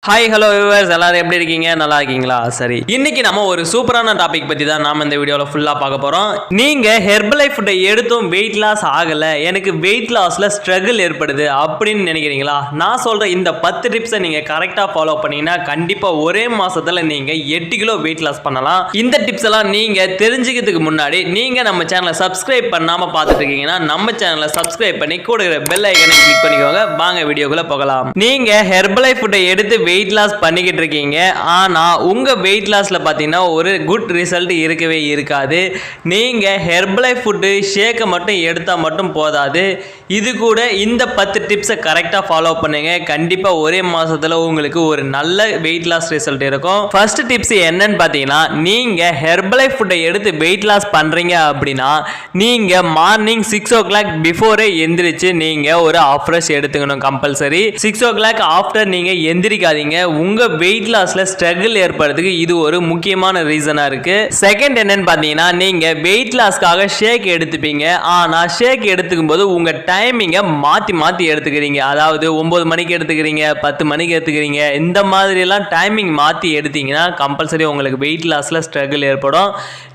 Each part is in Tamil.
ஹாய் ஹலோ வியூவர்ஸ் எல்லாரும் எப்படி இருக்கீங்க நல்லா இருக்கீங்களா சரி இன்னைக்கு நம்ம ஒரு சூப்பரான டாபிக் பத்தி தான் நாம இந்த வீடியோல ஃபுல்லா பார்க்க போறோம் நீங்க ஹெர்பலைஃப் ஃபுட்டை எடுத்தும் வெயிட் லாஸ் ஆகல எனக்கு வெயிட் லாஸ்ல ஸ்ட்ரகிள் ஏற்படுது அப்படின்னு நினைக்கிறீங்களா நான் சொல்ற இந்த 10 டிப்ஸை நீங்க கரெக்டா ஃபாலோ பண்ணீங்கன்னா கண்டிப்பா ஒரே மாசத்துல நீங்க 8 கிலோ வெயிட் லாஸ் பண்ணலாம் இந்த டிப்ஸ் எல்லாம் நீங்க தெரிஞ்சுக்கிறதுக்கு முன்னாடி நீங்க நம்ம சேனலை சப்ஸ்கிரைப் பண்ணாம பார்த்துட்டு இருக்கீங்கன்னா நம்ம சேனலை சப்ஸ்கிரைப் பண்ணி கூட இருக்கிற பெல் ஐகானை கிளிக் பண்ணிக்கோங்க வாங்க வீடியோக்குள்ள போகலாம் நீங்க ஹெர்பலைஃப் ஃபுட்டை எடுத்து வெயிட் லாஸ் பண்ணிக்கிட்டு இருக்கீங்க ஆனா உங்க வெயிட் லாஸ்ல பாத்தீங்கன்னா ஒரு குட் ரிசல்ட் இருக்கவே இருக்காது நீங்க ஹெர்பலைஃப் ஃபுட் ஷேக்கை மட்டும் எடுத்தா மட்டும் போதாது இது கூட இந்த 10 டிப்ஸை கரெக்டா ஃபாலோ பண்ணுங்க கண்டிப்பா ஒரே மாசத்துல உங்களுக்கு ஒரு நல்ல வெயிட் லாஸ் ரிசல்ட் இருக்கும் ஃபர்ஸ்ட் டிப்ஸ் என்னன்னு பாத்தீங்கன்னா நீங்க ஹெர்பலைஃப் ஃபுட்டை எடுத்து வெயிட் லாஸ் பண்றீங்க அப்படின்னா நீங்க மார்னிங் 6 o'clock பிஃபோரே எந்திரிச்சு நீங்க ஒரு ஆஃப்ரெஷ் எடுத்துக்கணும் கம்பல்சரி 6 o'clock ஆஃப்டர் நீங்க எந்திரிக்காதீங்க உங்க வெயிட் லாஸ்ல ஸ்ட்ரகிள் ஏற்படுறதுக்கு இது ஒரு முக்கியமான ரீசனா இருக்கு செகண்ட் என்னன்னு பாத்தீங்கன்னா நீங்க வெயிட் லாஸ்க்காக ஷேக் எடுத்துப்பீங்க ஆனா ஷேக் எடுத்துக்கும் போது உங்க டைமிங்க மாத்தி எடுத்துக்கிறீங்க அதாவது 9 மணிக்கு எடுத்துக்கிறீங்க 10 மணிக்கு எடுத்துக்கிறீங்க இந்த மாதிரி எல்லாம் டைமிங் மாத்தி எடுத்தீங்கன்னா கம்பல்சரி உங்களுக்கு வெயிட் லாஸ்ல ஸ்ட்ரகிள் ஏற்படும்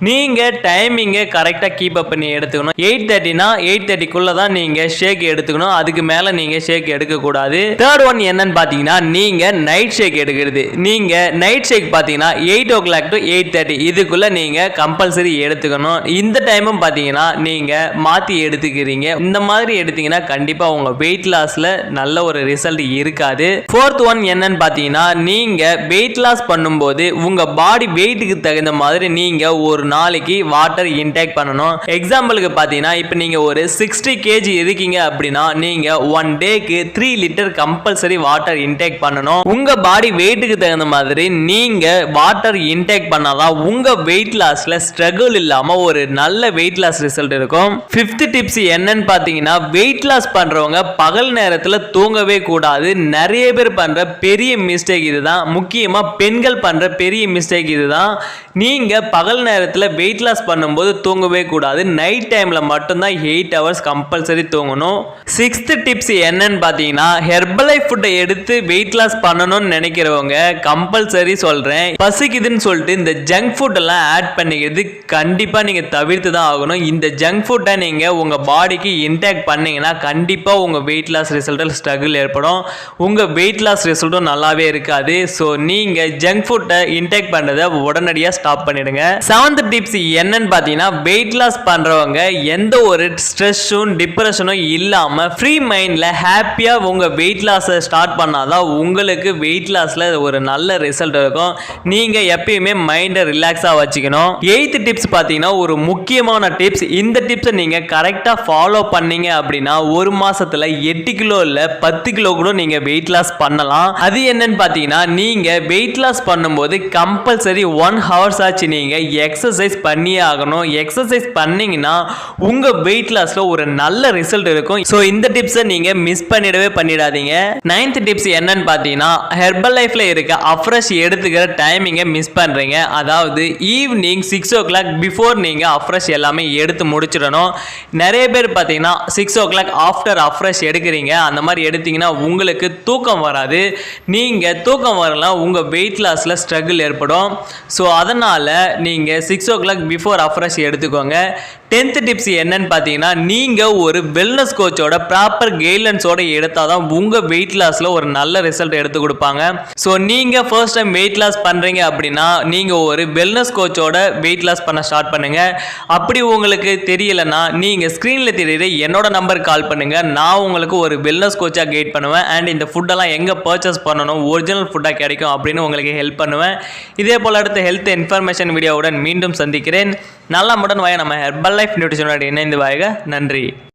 நீங்க டைமிங்க கரெக்டா கீப் அப் பண்ணி எடுத்துக்கணும் 8:30னா 8:30க்குள்ள தான் நீங்க ஷேக் எடுத்துக்கணும் அதுக்கு மேல நீங்க ஷேக் எடுக்க கூடாது தேர்ட் ஒன் என்னன்னு பாத்தீங்கன்னா நீங்க நைட் ஷேக் எடுக்கிறது நீங்க நைட் ஷேக் பாத்தீங்கன்னா 8 o'clock to 8:30 இதுக்குள்ள நீங்க கம்பல்சரி எடுத்துக்கணும் இந்த டைமும் பாத்தீங்கன்னா நீங்க மாத்தி எடுத்துக்கிறீங்க இந்த மாதிரி எடுத்தீங்கன்னா கண்டிப்பா உங்க வெயிட் லாஸ்ல நல்ல ஒரு ரிசல்ட் இருக்காது ஃபோர்த் ஒன் என்னன்னு பாத்தீங்கன்னா நீங்க வெயிட் லாஸ் பண்ணும்போது உங்க பாடி வெயிட்டுக்கு தகுந்த மாதிரி நீங்க ஒரு நாளைக்கு வாட்டர் இன்டேக் பண்ணணும் எக்ஸாம்பிளுக்கு பாத்தீங்கன்னா இப்போ நீங்க ஒரு 60 kg இருக்கீங்க அப்படின்னா நீங்க 1 டேக்கு 3 லிட்டர் கம்பல்சரி வாட்டர் இன்டேக் பண்ணணும் உங்க பாடி வெயிட்டுக்கு தகுந்த மாதிரி நீங்க வாட்டர் இன்டேக் பண்ணாதான் உங்க வெயிட் லாஸ்ல ஸ்ட்ரகிள் இல்லாம ஒரு நல்ல வெயிட் லாஸ் ரிசல்ட் இருக்கும் ஃபிஃப்த் டிப்ஸ் என்னன்னு பாத்தீங்கன்னா வெயிட் லாஸ் பண்றவங்க பகல் நேரத்துல தூங்கவே கூடாது நிறைய பேர் பண்ற பெரிய மிஸ்டேக் இதுதான் முக்கியமா பெண்கள் பண்ற பெரிய மிஸ்டேக் இதுதான் நீங்க பகல் நேரத்துல வெயிட் லாஸ் பண்ணும்போது தூங்கவே கூடாது நைட் டைம்ல மட்டும்தான் 8 hours கம்பல்சரி தூங்கணும் சிக்ஸ்த் டிப்ஸ் என்னன்னு பாத்தீங்கன்னா ஹெர்பலைஃப் ஃபுட்டை எடுத்து வெயிட் லாஸ் பண்ணணும்னு நினைக்கிறவங்க கம்பல்சரி சொல்றேன் பசிக்குதுன்னு சொல்லிட்டு இந்த ஜங்க் ஃபுட் எல்லாம் ஆட் பண்ணிக்கிறது கண்டிப்பா நீங்க தவிர்த்து தான் ஆகணும் இந்த ஜங்க் ஃபுட்டை நீங்க உங்க பாடிக்கு இன்டேக் பண்ணீங்கன்னா கண்டிப்பா உங்க வெயிட் லாஸ் ரிசல்ட்டில் ஸ்ட்ரகிள் ஏற்படும் உங்க வெயிட் லாஸ் ரிசல்ட்டும் நல்லாவே இருக்காது ஸோ நீங்க ஜங்க் ஃபுட்டை இன்டேக் பண்றதை உடனடியாக ஸ்டாப் பண்ணிடுங்க செவன்த் டிப்ஸ் என்னன்னு பார்த்தீங்கன்னா வெயிட் லாஸ் பண்றவங்க எந்த ஒரு ஸ்ட்ரெஸ்ஸும் டிப்ரெஷனும் இல்லாம ஃப்ரீ மைண்ட்ல ஹாப்பியா உங்க வெயிட் லாஸை ஸ்டார்ட் பண்ணாதான் உங்களுக்கு வெயிட் லாஸ்ல ஒரு நல்ல ரிசல்ட் இருக்கும் நீங்க எப்பயுமே மைண்டை ரிலாக்ஸா வச்சுக்கணும் எய்த் டிப்ஸ் பார்த்தீங்கன்னா ஒரு முக்கியமான டிப்ஸ் இந்த டிப்ஸை நீங்க கரெக்டா ஃபாலோ பண்ணீங்க அப்படின்னா ஒரு மாசத்துல 8 கிலோ இல்ல 10 கிலோ கூட நீங்க வெயிட் லாஸ் பண்ணலாம் அது என்னன்னு பாத்தீங்கன்னா நீங்க வெயிட் லாஸ் பண்ணும்போது கம்பல்சரி 1 hour ஆச்சு நீங்க எக்ஸசைஸ் பண்ணியே ஆகணும் எக்ஸசைஸ் பண்ணீங்கன்னா உங்க வெயிட் லாஸ்ல ஒரு நல்ல ரிசல்ட் இருக்கும் ஸோ இந்த டிப்ஸை நீங்க மிஸ் பண்ணிடாதீங்க நைன்த் டிப்ஸ் என்னன்னு பாத்தீங்கன்னா ஹெர்பல் லைஃப்ல இருக்க அஃப்ரெஷ் எடுத்துக்கிற டைமிங்கை மிஸ் பண்றீங்க அதாவது ஈவினிங் 6 o'clock பிஃபோர் நீங்க அஃப்ரெஷ் எல்லாமே எடுத்து முடிச்சிடணும் நிறைய பேர் பார்த்தீங்கன்னா 6 o'clock ஆஃப்டர் அஃப்ரெஷ் எடுக்கிறீங்க அந்த மாதிரி எடுத்தீங்கன்னா உங்களுக்கு தூக்கம் வராது நீங்கள் தூக்கம் வரலாம் உங்கள் வெயிட் லாஸில் ஸ்ட்ரகிள் ஏற்படும் ஸோ அதனால் நீங்கள் 6 o'clock பிஃபோர் அஃப்ரெஷ் எடுத்துக்கோங்க 10th டிப்ஸ் என்னன்னு பார்த்தீங்கன்னா நீங்கள் ஒரு வெல்னஸ் கோச்சோட ப்ராப்பர் கைட்லைன்ஸோட எடுத்தால் தான் உங்கள் வெயிட் லாஸில் ஒரு நல்ல ரிசல்ட் எடுத்து கொடுப்பாங்க ஸோ நீங்கள் ஃபர்ஸ்ட் டைம் வெயிட் லாஸ் பண்ணுறீங்க அப்படின்னா நீங்கள் ஒரு வெல்னஸ் கோச்சோட வெயிட் லாஸ் பண்ண ஸ்டார்ட் பண்ணுங்கள் அப்படி உங்களுக்கு தெரியலைன்னா நீங்கள் ஸ்க்ரீனில் தெரியுற என்னோட நம்பர் கால் பண்ணுங்கள் நான் உங்களுக்கு ஒரு வெல்னஸ் கோச்சாக கைட் பண்ணுவேன் அண்ட் இந்த ஃபுட்டெல்லாம் எங்கே பர்ச்சேஸ் பண்ணணும் ஒரிஜினல் ஃபுட்டாக கிடைக்கும் அப்படின்னு உங்களுக்கு ஹெல்ப் பண்ணுவேன் இதே போல் அடுத்த ஹெல்த் இன்ஃபர்மேஷன் வீடியோவுடன் மீண்டும் சந்திக்கிறேன் நல்ல முடன் வாய நம்ம ஹெர்பல் லைஃப் நியூட்ரிஷனோட இணைந்து வாங்க நன்றி